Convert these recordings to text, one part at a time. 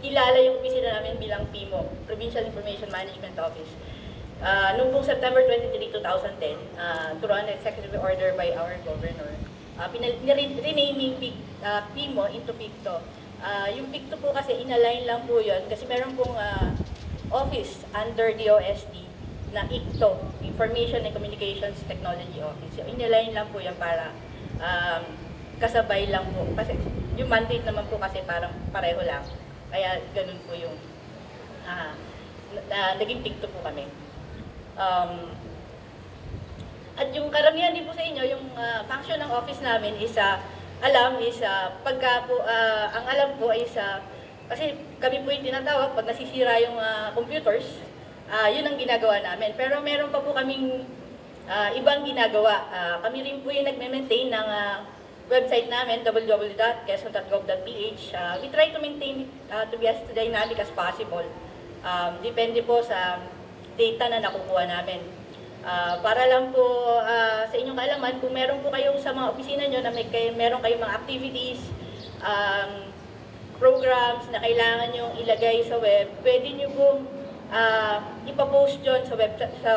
Kilala yung opisina namin bilang PIMO, Provincial Information Management Office. Noong pong September 23, 2010, through an executive order by our governor, renaming PIMO into PICTO. Yung PICTO po kasi inalign lang po yun kasi meron pong office under DOST na ICTO, Information and Communications Technology Office. So, inalign lang po yan para kasabay lang po. Kasi yung mandate naman po kasi parang pareho lang. Kaya ganun po yung naging PICTO po kami. At yung karamihan din po sa inyo, yung function ng office namin is pagka po, ang alam po ay kasi kami po yung tinatawag pag nasisira yung computers, yun ang ginagawa namin. Pero meron pa po kaming ibang ginagawa. Kami rin po yung nagme-maintain ng website namin, www.quezon.gov.ph. We try to maintain to be as dynamic as possible. Depende po sa data na nakukuha namin. Para lang po sa inyong kaalaman, kung meron po kayo sa mga opisina nyo na meron kayong mga activities, programs na kailangan nyo ilagay sa web, pwede nyo pong ipapost yun sa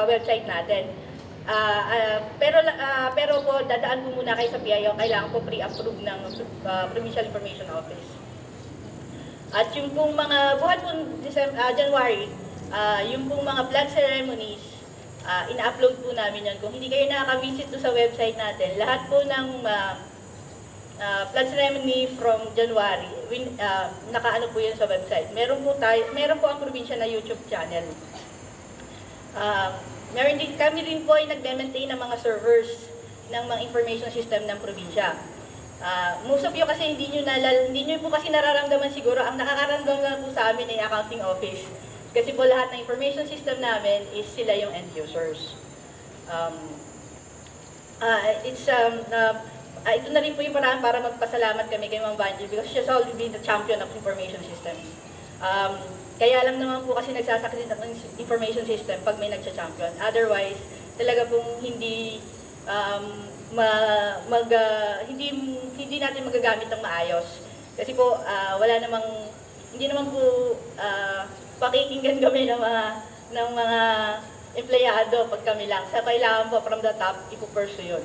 website natin. Pero po, dadaan po muna kayo sa PIO, kailangan po pre-approve ng Provincial Information Office. At yung pong mga buhat po January, yung pong mga flag ceremonies, ina-upload po namin yan. Kung hindi kayo nakaka-visit sa website natin, lahat po ng flag ceremony from January, nakaano po yan sa website. Meron po ang probinsya na YouTube channel. Kami rin po ay nag-maintain ng mga servers ng mga information system ng probinsya. Most of you kasi hindi nyo po kasi nararamdaman siguro, ang nakakaramdaman po sa amin ay accounting office. Kasi po lahat ng information system namin is sila yung end users. Ito na rin po yung paraan para magpasalamat kami kay Ma'am Vanji because she's always been the champion of information systems. Kaya lang naman po kasi nagsasakit ng information system pag may nagsa-champion. Otherwise, talaga pong hindi natin magagamit ng maayos. Kasi po, hindi naman po pakikinggan kami ng mga empleyado pag kami lang. Sa kailangan po from the top, ipupursue yun.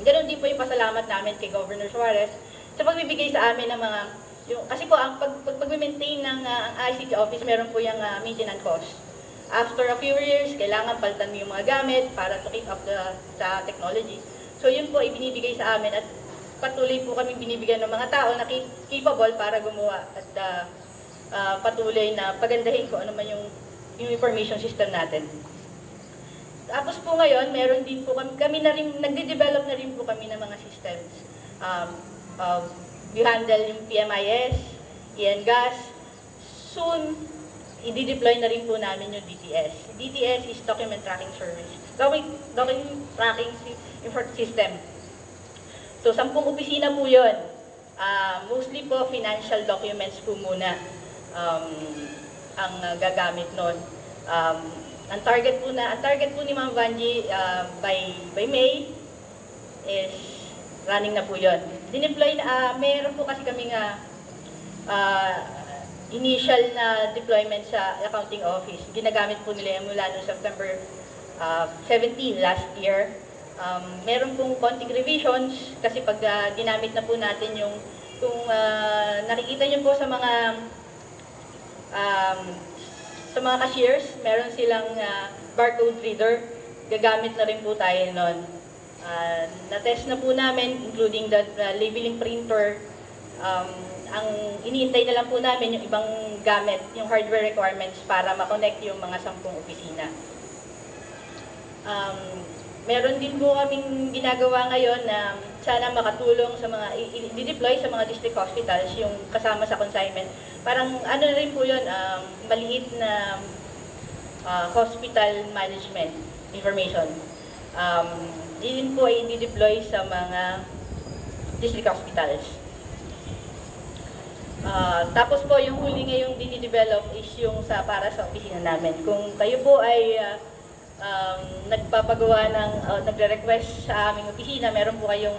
Ganon din po yung pasalamat namin kay Governor Suarez sa pagbibigay sa amin ng mga kasi po, ang pag-maintain ng ICT office, meron po yung maintenance cost. After a few years, kailangan palitan mo yung mga gamit para to keep up sa technology. So yun po, ibinibigay sa amin at patuloy po kami binibigyan ng mga tao na capable para gumawa at patuloy na pagandahin ko ano man yung information system natin. Tapos po ngayon, meron din po kami na rin, nagde-develop na rin po kami ng mga systems. We handle yung PMIS, ENGAS. Soon, i-deploy na rin po namin yung DTS. DTS is Document Tracking Service. Document Tracking System. So, 10 opisina po yun. Mostly po, financial documents po muna ang gagamit nun. Ang target po ni Ma'am Vanji by May is running na po yun. Dineploy na, meron po kasi kaming initial na deployment sa accounting office. Ginagamit po nila yung mula noong September 17 last year. Meron pong konting revisions kasi pag ginamit na po natin yung, kung nakikita nyo po sa mga cashiers, meron silang barcode reader. Gagamit na rin po tayo nun. Na-test na po namin, including the labeling printer. Ang iniintay na lang po namin yung ibang gamit, yung hardware requirements para ma-connect yung mga 10 opisina. Meron din po kaming ginagawa ngayon na sana makatulong sa mga, i-deploy sa mga district hospitals yung kasama sa consignment. Parang ano na rin po yun, maliit na hospital management information. Din po ay i-deploy sa mga district hospitals. Tapos po, yung huli ngayong dinidevelop is yung para sa opisina namin. Kung kayo po ay nagpapagawa ng, nagre-request sa aming opisina, meron po kayong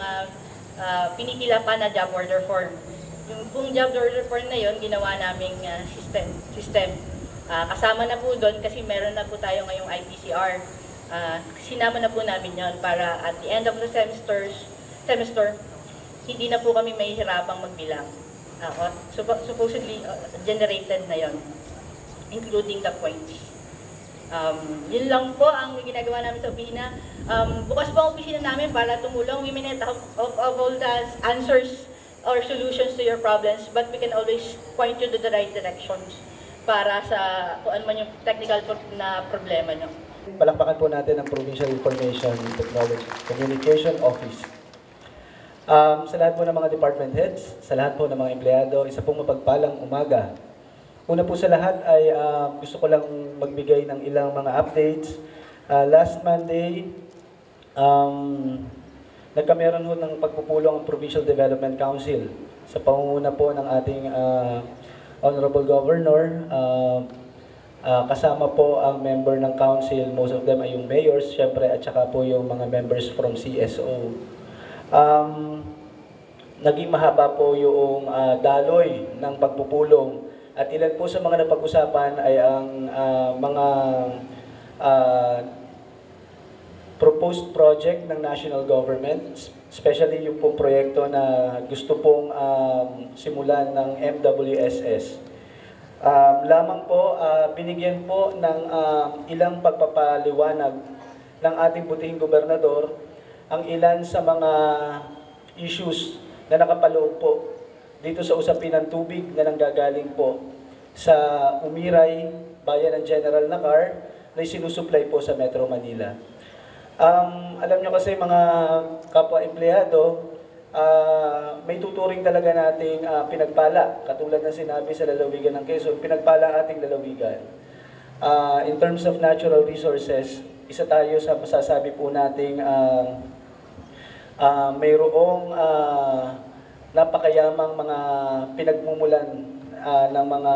pinipila pa na job order form. Yung pong job order form na yon ginawa naming system. Kasama na po doon kasi meron na po tayo ngayong IPCR. Sinama na po namin yon para at the end of the semester, hindi na po kami mahihirapang magbilang. Supposedly generated na yon, including the points. Yun lang po ang ginagawa namin sa opisina. Bukas po ang opisina namin para tumulong. We may not have of all the answers or solutions to your problems, but we can always point you to the right directions para sa kung ano man yung technical na problema nyo. Palakpakan po natin ang Provincial Information Technology Communication Office. Sa lahat po ng mga department heads, sa lahat po ng mga empleyado, isa pong mapagpalang umaga. Una po sa lahat ay gusto ko lang magbigay ng ilang mga updates. Last Monday, nagkameron ho ng pagpupulong ang Provincial Development Council sa pangunguna po ng ating Honorable Governor. Kasama po ang member ng council, most of them ay yung mayors, syempre, at saka po yung mga members from CSO. Naging mahaba po yung daloy ng pagpupulong at ilan po sa mga napag-usapan ay ang mga proposed project ng national government, especially yung pong proyekto na gusto pong simulan ng MWSS. Lamang po, binigyan po ng ilang pagpapaliwanag ng ating butihing gobernador ang ilan sa mga issues na nakapaloob po dito sa usapin ng tubig na nanggagaling po sa Umiray, bayan ng General Nakar, na sinusupply po sa Metro Manila. Alam nyo kasi mga kapwa-empleyado, may tuturing talaga nating pinagpala. Katulad ng sinabi sa lalawigan ng Quezon, pinagpala ating lalawigan. In terms of natural resources, isa tayo sa masasabi po nating mayroong napakayamang mga pinagmumulan ng mga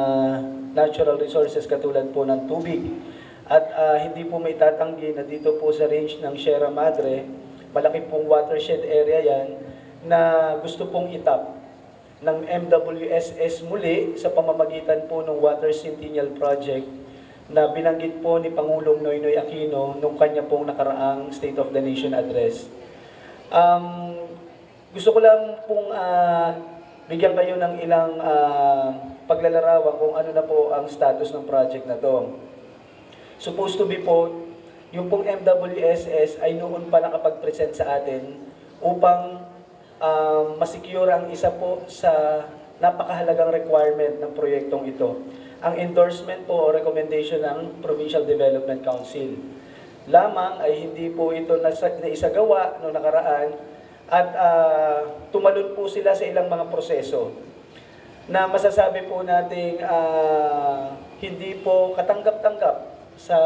natural resources katulad po ng tubig. At hindi po may tatanggi na dito po sa range ng Sierra Madre, malaki pong watershed area yan na gusto pong itap ng MWSS muli sa pamamagitan po ng Water Centennial Project na binanggit po ni Pangulong Noynoy Aquino nung kanya pong nakaraang State of the Nation address. Gusto ko lang pong bigyan kayo ng ilang paglalarawan kung ano na po ang status ng project na to. Supposed to be po, yung pong MWSS ay noon pa nakapag-present sa atin upang masecure ang isa po sa napakahalagang requirement ng proyektong ito. Ang endorsement po o recommendation ng Provincial Development Council. Lamang ay hindi po ito naisagawa noong nakaraan at tumalon po sila sa ilang mga proseso na masasabi po nating hindi po katanggap-tanggap sa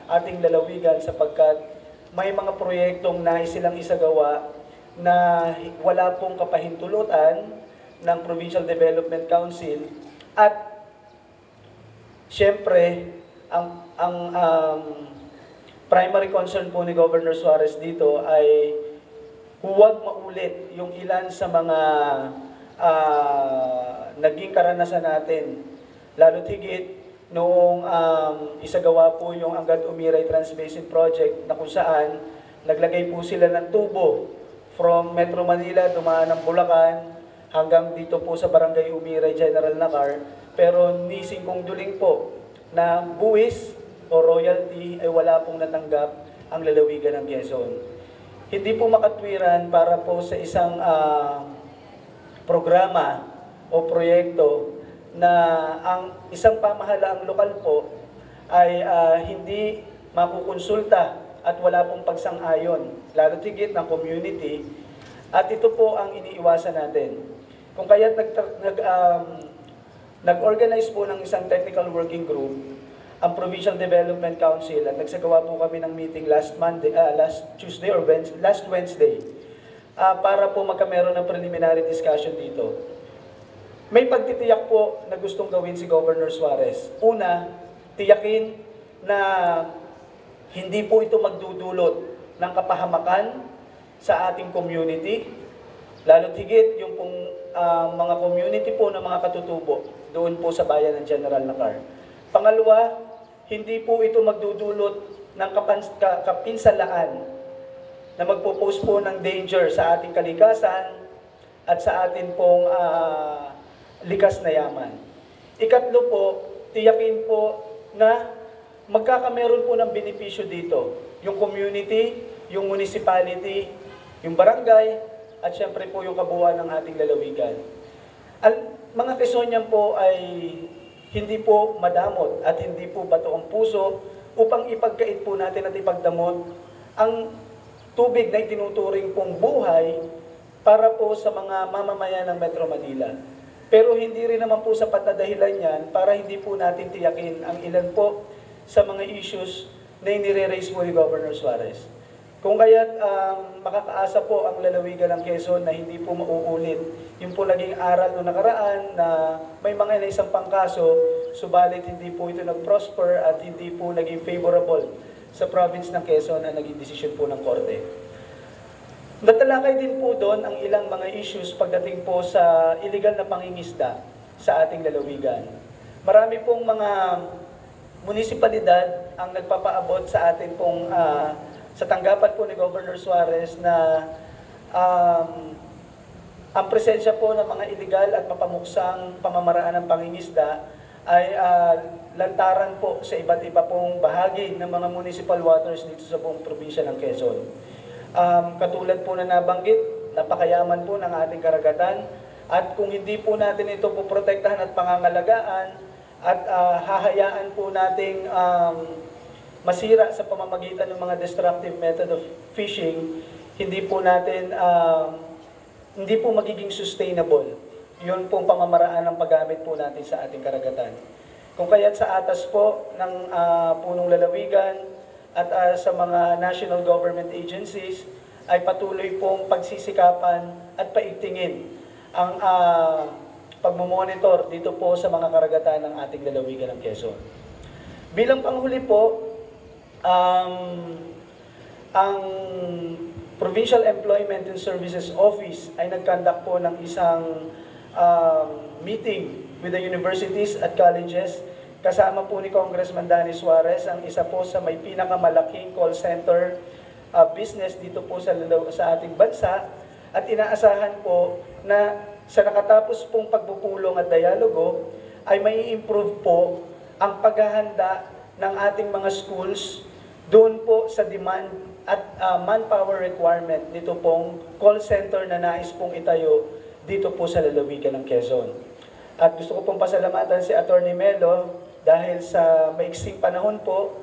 ating lalawigan sapagkat may mga proyektong nais silang isagawa na wala pong kapahintulutan ng Provincial Development Council at siyempre ang primary concern po ni Governor Suarez dito ay huwag maulit yung ilan sa mga naging karanasan natin, lalo't higit noong isagawa po yung Angat Umiray Transbasin Project na kung saan naglagay po sila ng tubo from Metro Manila, dumaan ng Bulacan hanggang dito po sa Barangay Umiray, General Nakar, pero ni Singkong Duling po na buwis o royalty ay wala pong natanggap ang lalawigan ng Quezon. Hindi po makatwiran para po sa isang programa o proyekto na ang isang pamahalaang lokal po ay hindi makukonsulta at wala pong pagsang-ayon, lalo tigit ng community, at ito po ang iniiwasan natin. Kung kaya't nag-organize po ng isang technical working group ang Provincial Development Council at nagsagawa po kami ng meeting last Tuesday or last Wednesday para po magkameron ng preliminary discussion dito. May pagtitiyak po na gustong gawin si Governor Suarez. Una, tiyakin na hindi po ito magdudulot ng kapahamakan sa ating community, lalo't higit yung pong mga community po ng mga katutubo doon po sa bayan ng General Nakar. Pangalawa, hindi po ito magdudulot ng kapinsalaan na magpo-pose po ng danger sa ating kalikasan at sa atin pong likas na yaman. Ikatlo po, tiyakin po na magkakameron po ng benepisyo dito. Yung community, yung municipality, yung barangay, at syempre po yung kabuuan ng ating lalawigan. Mga Quezonian po ay hindi po madamot at hindi po bato ang puso upang ipagkait po natin at ipagdamot ang tubig na itinuturing pong buhay para po sa mga mamamayan ng Metro Manila. Pero hindi rin naman po sapat na dahilan yan para hindi po natin tiyakin ang ilan po sa mga issues na inire-raise po ni Governor Suarez. Kung kaya't makakaasa po ang lalawigan ng Quezon na hindi po mauulit yung po naging aral noong nakaraan na may mga naisang pangkaso, subalit hindi po ito nag-prosper at hindi po naging favorable sa province ng Quezon na naging desisyon po ng Korte. Natalakay din po doon ang ilang mga issues pagdating po sa illegal na pangingisda sa ating lalawigan. Marami pong mga munisipalidad ang nagpapaabot sa atin pong sa tanggapan po ni Governor Suarez na ang presensya po ng mga illegal at mapamuksang pamamaraan ng pangingisda ay lantaran po sa iba't iba pong bahagi ng mga municipal waters dito sa buong probinsya ng Quezon. Katulad po na nabanggit, napakayaman po ng ating karagatan at kung hindi po natin ito poprotektahan at pangangalagaan at hahayaan po nating masira sa pamamagitan ng mga destructive method of fishing, hindi po magiging sustainable. Yun pong pamamaraan ng paggamit po natin sa ating karagatan. Kung kaya't sa atas po ng punong lalawigan at sa mga national government agencies ay patuloy pong pagsisikapan at paigtingin ang pagmamonitor dito po sa mga karagatan ng ating lalawigan ng Quezon. Bilang panghuli po, ang Provincial Employment and Services Office ay nag-conduct po ng isang meeting with the universities at colleges. Kasama po ni Congressman Danny Suarez ang isa po sa may pinakamalaking call center business dito po sa ating bansa at inaasahan po na sa nakatapos pong pagpupulong at dialogo ay may improve po ang paghahanda ng ating mga schools doon po sa demand at manpower requirement nito pong call center na nais pong itayo dito po sa lalawigan ng Quezon. At gusto ko pong pasalamatan si Attorney Melo dahil sa maiksing panahon po,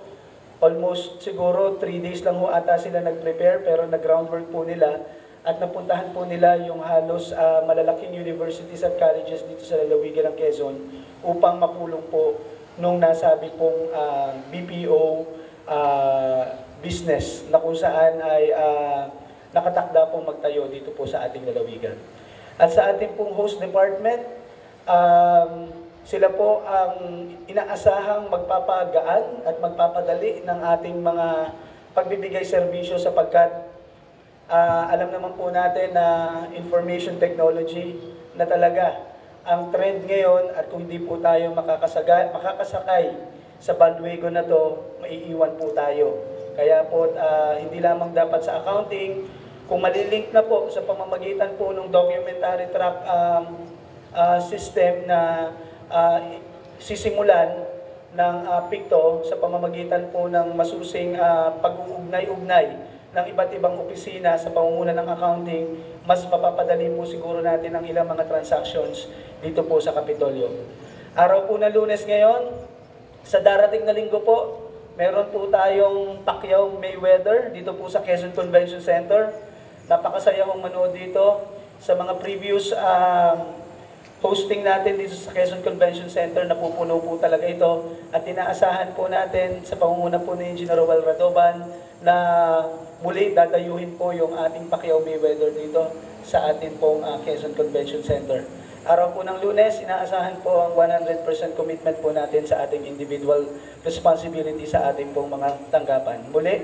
almost siguro 3 days lang ho ata sila nag-prepare pero nag-groundwork po nila at napuntahan po nila yung halos malalaking universities at colleges dito sa lalawigan ng Quezon upang mapulong po nung nasabi pong BPO business na kung saan ay nakatakda pong magtayo dito po sa ating lalawigan. At sa ating pong host department, sila po ang inaasahang magpapagaan at magpapadali ng ating mga pagbibigay serbisyo sapagkat alam naman po natin na information technology na talaga ang trend ngayon at kung hindi po tayo makakasakay sa bandwagon na to, maiiwan po tayo. Kaya po hindi lamang dapat sa accounting, kung malilink na po sa pamamagitan po ng documentary track system na sisimulan ng PICTO sa pamamagitan po ng masusing pag-uugnay-ugnay ng iba't ibang opisina sa pamumuno ng accounting, mas mapapadali po siguro natin ang ilang mga transactions dito po sa Kapitolyo. Araw po na Lunes ngayon, sa darating na linggo po, meron po tayong Pacquiao Mayweather dito po sa Quezon Convention Center. Napakasaya kong manood dito sa mga previous hosting natin dito sa Quezon Convention Center, napupuno po talaga ito at inaasahan po natin sa pangunguna po ni Engineer Roel Radoban na muli dadayuhin po yung ating Pacquiao Mayweather dito sa atin pong Quezon Convention Center. Araw po ng Lunes, inaasahan po ang 100% commitment po natin sa ating individual responsibility sa ating pong mga tanggapan. Muli,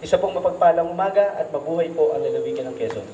isa pong mapagpalang umaga at mabuhay po ang lalawigan ng Quezon.